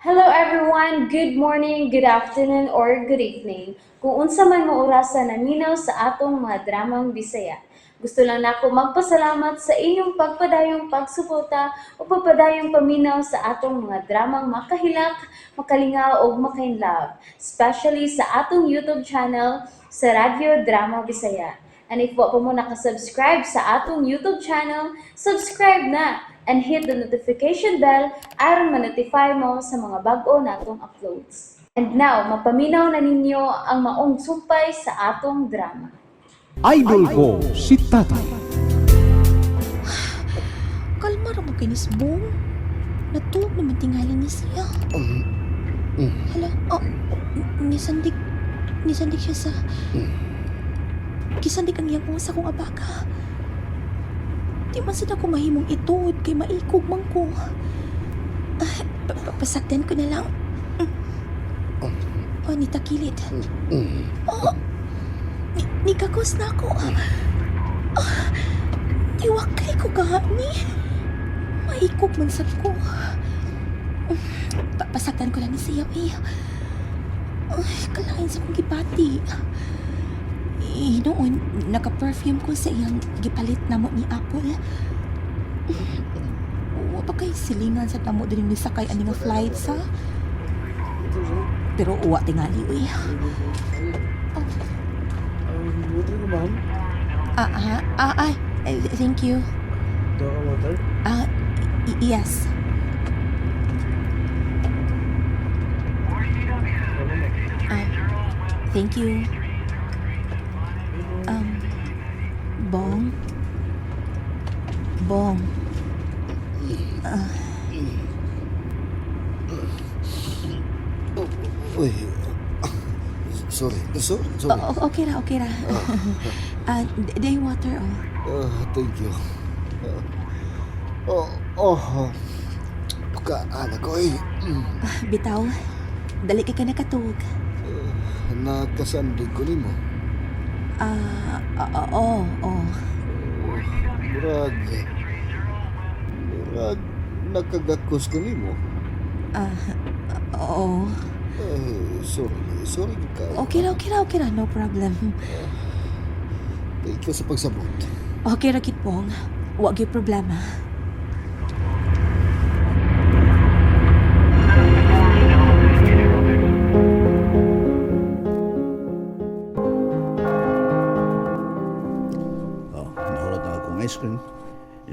Hello everyone, good morning, good afternoon, or good evening. Kung unsa man mo orasan naminaw sa atong mga dramang Bisaya. Gusto lang nako magpasalamat sa inyong pagpadayong pagsuporta o pagpadayong paminaw sa atong mga dramang makahilak, makalingaw o makainlove, especially sa atong YouTube channel sa Radyo Drama Bisaya. And if wa pa mo nakasubscribe sa atong YouTube channel, subscribe na and hit the notification bell aron ma-notify mo sa mga bag-o natong uploads. And now, mapaminaw na ninyo ang maong sumpay sa atong drama. Idol ko si Tatay. Kalma ra mo kinis Bong. Natuog naman tingali ni siya. Hala, nisandik siya sa... Kisandik ang iyang usa kong abaga. Di man sila ko mahimong ituod kay maikog man ko. Pasaktan ko na lang. Nitakilit. Nikakos na ako. Iwakay ko kahani. Maikog man sad ko. Pasaktan ko lang ni siya eh. Kalain sa kong gipati. Noon, naka-perfume ko sa iyang gipalit na mo ni Apple. Wapa kay silingan sa tamo din ni sakay ani nga flight sa. Pero uwa tingali uy. Water ko, ma'am? Thank you. Ito ka water? Yes. Thank you. Bong. Uy. Sorry. Okay ra. Day water, Thank you. Kaala ko eh. Bitaw, dali ka nakatug. Nakasandig ko ni mo. Oo. Murag, nakagakos ko ni mo. Oo. Sorry ka. Okay ra, no problem. Thank you sa pagsabot. Okay ra kit Bong, wag gyud problema. Nahulot na akong ice cream.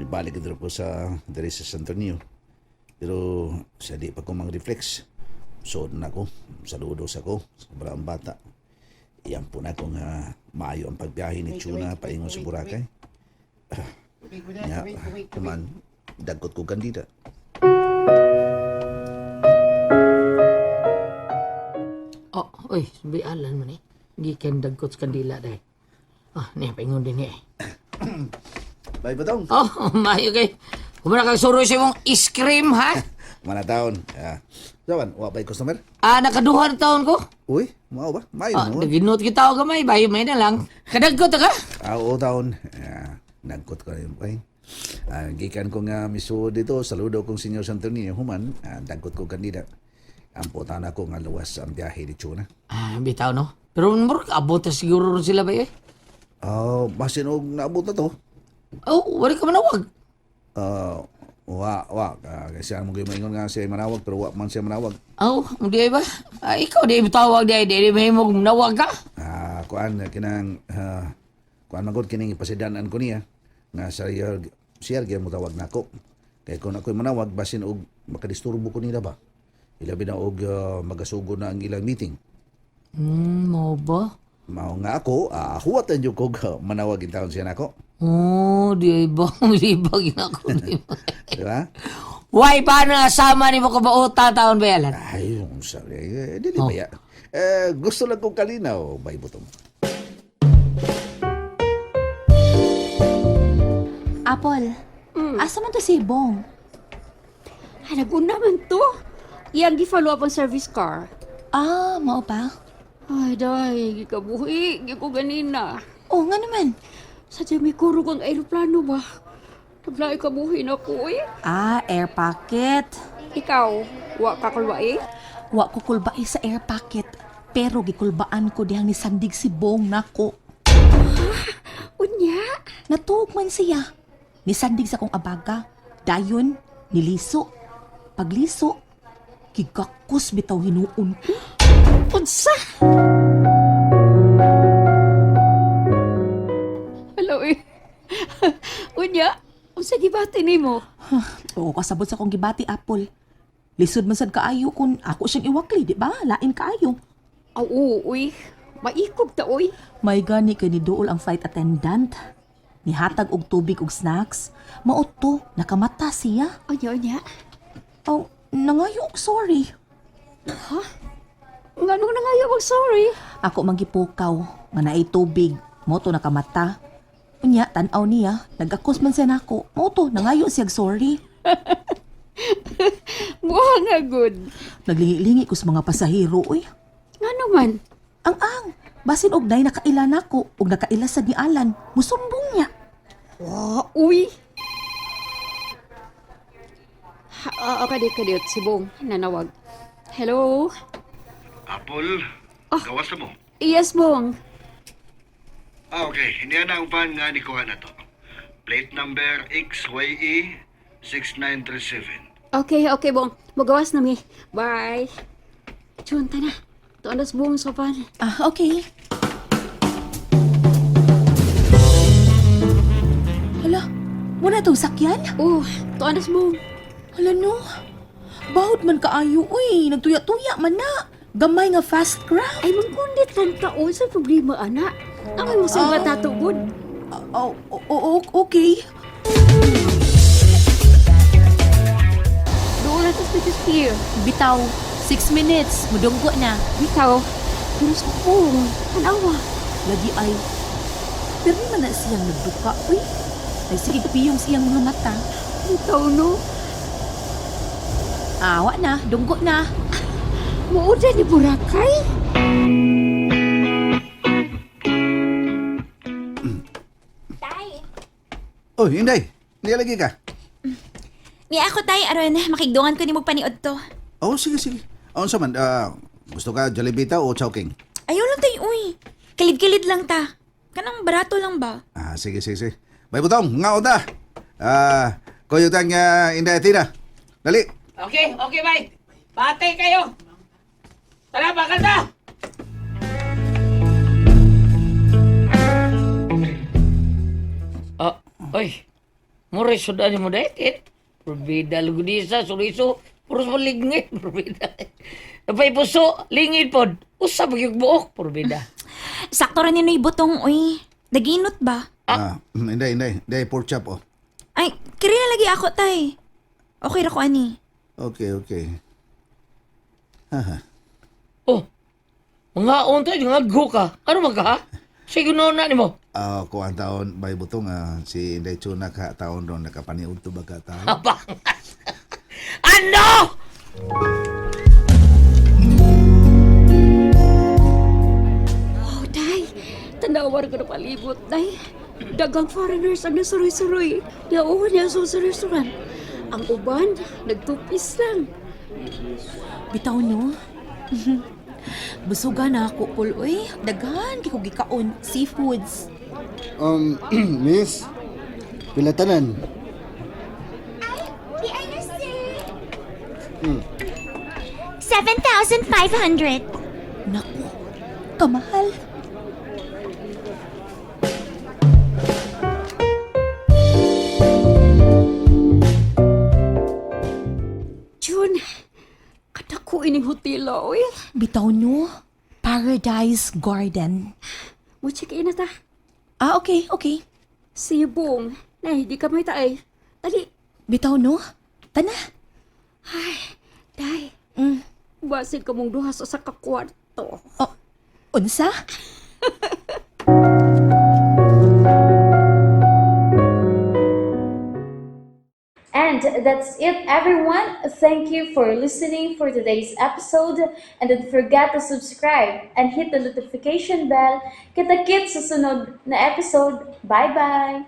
Balik ito ko sa San Antonio. Pero sa di pa ko mang-reflex. Sood na ako. Saludos ako. Sobrang bata. Iyan po na akong maayo ang pagbiyahe ni Chuna paingon sa Boracay. Kuman, dagkot ko kandida. Oy, sabialan mo ni. Gikan dagkot sa kandila dahil. Niya, paingon din niya eh. Bye ba taong? Mayo kay. Kumana kang suro sa mong ice cream, ha? Mana taon? Saban, wapay customer? Nakaduha na taon ko. Uy, mau ba? Mayo mo. Naginot kita ako gamay, bayo may na lang. Kadagkot ka? Oo, taon. Nagkot ko rin pa gikan ko nga miso dito, saludo kong Senyor Santonio Human, dagkot ko kandida. Ang putan ako nga luwas ang biyahe ni Chuna. Bitaw no? Pero murag abot na siguro rin sila ba eh? Basin og naabot na to. Wala ka manawag. Kasi ang mga maingon nga siya manawag, pero wa man siya manawag. Hindi ba? Ikaw di bitawag di may mo manawag ka? Kuan magod kining ipasidanan ko niya nga siya gyud mo tawag nako. Kay kung ako'y manawag basin og makadisturbo ko nila ba. Ilabi na og magasugod na ang ilang meeting. Mo ba? Mao nga ako, huwatan jud ko manawag in taon siya nako. Di ba? Di ba ginako? Di ba? Why, paano asama ni mo kabauta taon ba yalan? Ay, sorry. Dili ba ya? Gusto lang kong kalinaw, bay butong. Apple, asa man to si Bong? Naguna man to. Iyang gi-follow up ang service car. Mao pa? Ay, day, gikabuhi, giko ganina. Nga naman. Sa may kurog ang aeroplano ba? Naglaay kabuhi na ko eh. Air pocket. Ikaw, wa ka kulwae? Wa ko kulbae sa air pocket, pero gikulbaan ko dihang nisandig si Bong nako. Unya? Natuog man siya. Nisandig sa kong abaga. Dayon, niliso. Pagliso, gigakos bitaw hinuon ko. Unsa? Hello eh. Unya, unsa gibati nimo? Oo, kasabot sa kong gibati, Apple. Lisod man sad kaayo kung ako siyang iwakli, di ba? Lain kaayo. Aw, uy. Maikog ta, uy. May gani kay ni Duol ang flight attendant. Nihatag og tubig og snacks. Mauto, nakamata siya. Unya. Aw, nangayo og sorry. Nga nung nangayo mag sorry. Ako manggipukaw, nga naay tubig. Moto nakamata. Unya, tanaw niya, nagakos man siya nako. Moto, nangayo siya og sorry. Buha nga good. Naglingi-lingi ko sa mga pasahero, uy. Nga naman. Ang, basin og day nakaila nako, og nakaila sa ni Alan, musumbong niya. Uy. Kadit, si Bong, nanawag. Hello? Apple, gawas na mo. Yes, Bong. Okay. Hindi na ang van nga ni kuha na to. Plate number XYE 6937. Okay, Bong. Magawas na mi. Bye. Chunta na. Tuandas Bong sa van. Okay. Hala, muna itong sakyan? Tuandas Bong. Hala no, bahod man kaayo, uy, nagtuya-tuya man na. Gamay nga fast craft. Ay, magkundit lang taon sa problema, anak. Ang mo sa mga tatugod. Okay. Doon na tas pier. Bitaw, 6 minutes, mudunggo na. Ikaw, pero sa Bong, tanawa. Lagi ay, pero man na siyang nagduka, uy. Ay sige piyong siyang mga mata. Ikaw, no? Awa na, dunggo na. Muuda ni Boracay? Oh, Inday. Hindi lagi ka. Ni ako tay aron makigdungan ko ni mo paniod to. Oh, sige. Ano sa man, gusto ka Jollibee o Chowking? Ayaw lang tay uy. Kilid-kilid lang ta. Kanang barato lang ba? Sige. Bay butong, nga oda. Koyo tang Inday Tina. Dali. Okay, bye. Patay kayo. Tara, bakal na. Oy. Mure sudah ni mo dahil. Probida lugudisa, suliso. Puros maligngit, probida. Napay puso, lingid pod. Usap yung buok, probida. Sakto rin ninoy butong uy. Daginot ba? Inday, pork chop oh. Ay, kiri na lagi ako tay. Okay ra ko ani. Okay. Oh, mga unta, nga go ka. Ano magka ha? Sige no na ni mo. Ko ang taon, bay butong, si Inday Chuna ka taon ron nakapaniud to baga taon. Abangas. Ano? Oh, day. Tanawar ko na palibot, day. Dagang foreigners ang nasuroy-suroy. Nauwan niya sa restaurant. Ang uban, nagtupis lang. Bitaw no. Busuga na ako, Pul, uy. Daghan, kiko gikaon. Seafoods. Miss, pilatanan. Di ano sir? 7,500. Naku, kamahal. Jun, kadako ining hotela, oy. Bitaw no. Paradise Garden. Mo check in na ta. Okay. Si Bong, na hindi ka may taay. Dali. Bitaw no. Tana. Day, basin ka mong duha sa kakwarto. Oh, unsa? And that's it, everyone. Thank you for listening for today's episode. And don't forget to subscribe and hit the notification bell. Kita-kits sa sunod na episode. Bye-bye!